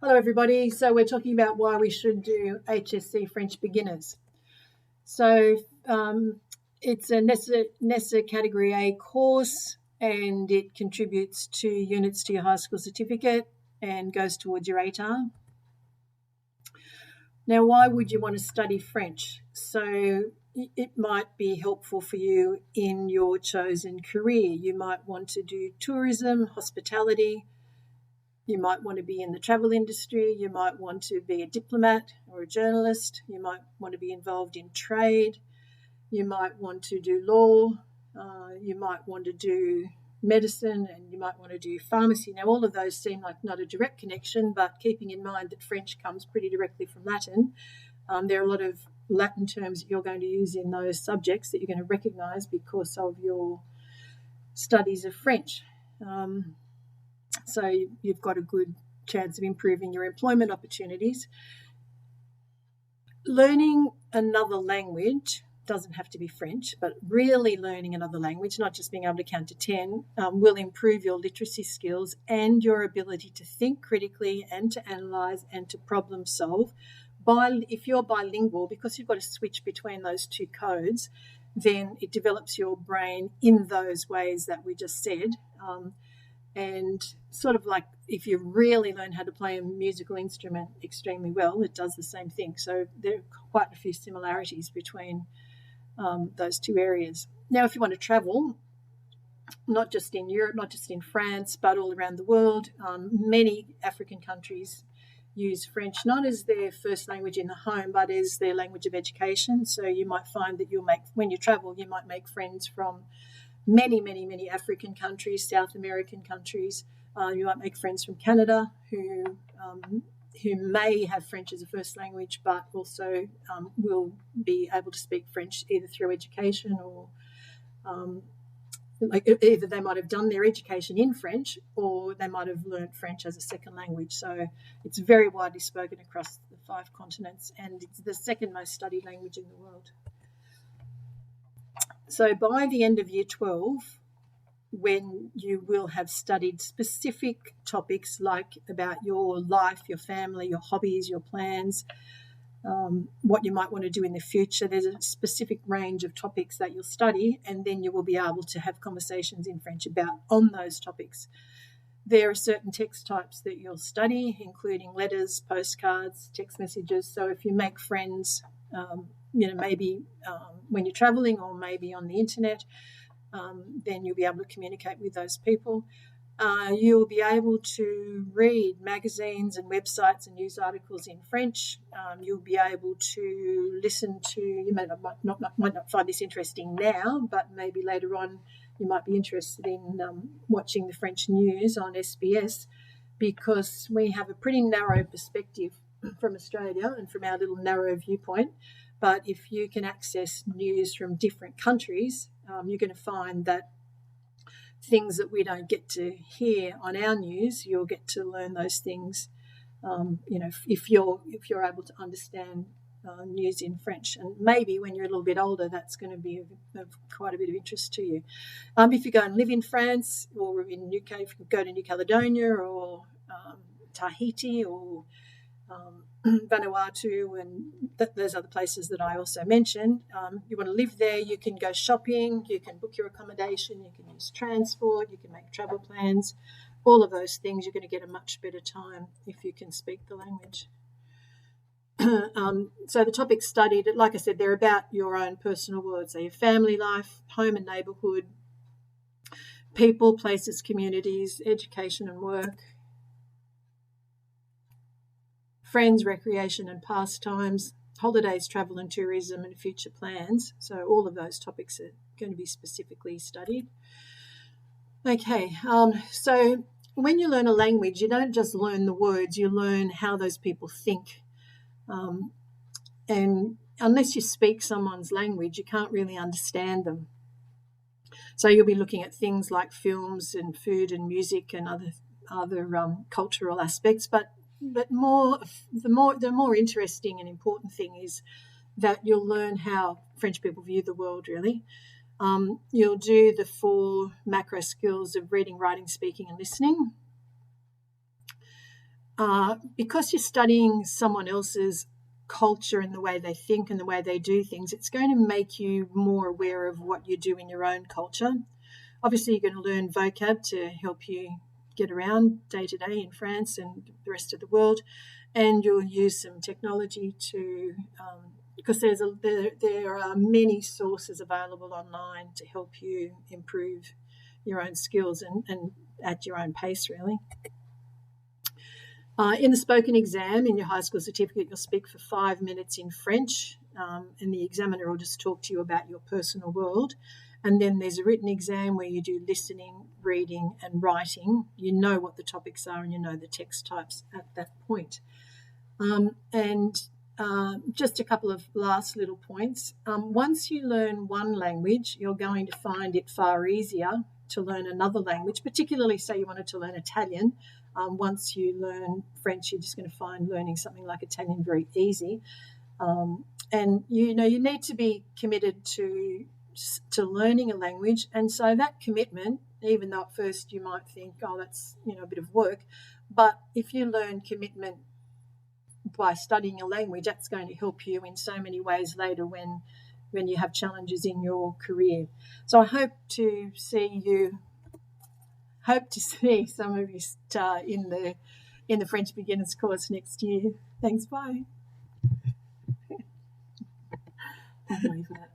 Hello everybody. So we're talking about why we should do HSC French Beginners. So it's a NESA Category A course, and it contributes 2 units to your high school certificate and goes towards your ATAR. Now, why would you want to study French? So it might be helpful for you in your chosen career. You might want to do tourism, hospitality. You might want to be in the travel industry. You might want to be a diplomat or a journalist. You might want to be involved in trade. You might want to do law. You might want to do medicine, and you might want to do pharmacy. Now, all of those seem like not a direct connection, but keeping in mind that French comes pretty directly from Latin, there are a lot of Latin terms that you're going to use in those subjects that you're going to recognise because of your studies of French. So you've got a good chance of improving your employment opportunities. Learning another language doesn't have to be French, but really learning another language, not just being able to count to 10, will improve your literacy skills and your ability to think critically and to analyse and to problem solve. If you're bilingual, because you've got to switch between those 2 codes, then it develops your brain in those ways that we just said. And sort of like if you really learn how to play a musical instrument extremely well, it does the same thing. So there are quite a few similarities between those 2 areas. Now, if you want to travel, not just in Europe, not just in France, but all around the world, many African countries use French not as their first language in the home, but as their language of education. So you might find that when you travel, you might make friends from many African countries, South American countries. You might make friends from Canada who may have French as a first language, but also will be able to speak French either through education or either they might have done their education in French or they might have learned French as a second language. So it's very widely spoken across the 5 continents, and it's the second most studied language in the world. So by the end of year 12, when you will have studied specific topics like about your life, your family, your hobbies, your plans, what you might want to do in the future, there's a specific range of topics that you'll study, and then you will be able to have conversations in French on those topics. There are certain text types that you'll study, including letters, postcards, text messages. So if you make friends, maybe when you're traveling or maybe on the internet, then you'll be able to communicate with those people. You'll be able to read magazines and websites and news articles in French. You'll be able to listen to, you might not find this interesting now, but maybe later on you might be interested in watching the French news on SBS, because we have a pretty narrow perspective from Australia and from our little narrow viewpoint. But if you can access news from different countries, you're going to find that things that we don't get to hear on our news, you'll get to learn those things. If you're able to understand news in French, and maybe when you're a little bit older, that's going to be of quite a bit of interest to you. If you go and live in France or in UK, if you go to New Caledonia or Tahiti or Vanuatu and those other places that I also mentioned. You want to live there, you can go shopping, you can book your accommodation, you can use transport, you can make travel plans, all of those things. You're going to get a much better time if you can speak the language. So the topics studied, like I said, they're about your own personal world. So your family life, home and neighbourhood, people, places, communities, education and work, friends, recreation and pastimes, holidays, travel and tourism, and future plans. So all of those topics are going to be specifically studied. Okay, so when you learn a language, you don't just learn the words, you learn how those people think. And unless you speak someone's language, you can't really understand them. So you'll be looking at things like films and food and music and other cultural aspects, but the more interesting and important thing is that you'll learn how French people view the world, really. You'll do the 4 macro skills of reading, writing, speaking and listening. because you're studying someone else's culture and the way they think and the way they do things, it's going to make you more aware of what you do in your own culture. Obviously, you're going to learn vocab to help you get around day to day in France and the rest of the world, and you'll use some technology to because there are many sources available online to help you improve your own skills and at your own pace, really. In the spoken exam in your high school certificate, you'll speak for 5 minutes in French, and the examiner will just talk to you about your personal world. And then there's a written exam where you do listening, reading, and writing. You know what the topics are and you know the text types at that point. And just a couple of last little points. Once you learn one language, you're going to find it far easier to learn another language, particularly say you wanted to learn Italian. Once you learn French, you're just going to find learning something like Italian very easy. And you need to be committed to learning a language, and so that commitment, even though at first you might think, oh, that's a bit of work, but if you learn commitment by studying a language, that's going to help you in so many ways later when you have challenges in your career. So I hope to see some of you in the French beginners course next year. Thanks. Bye. I'll leave that.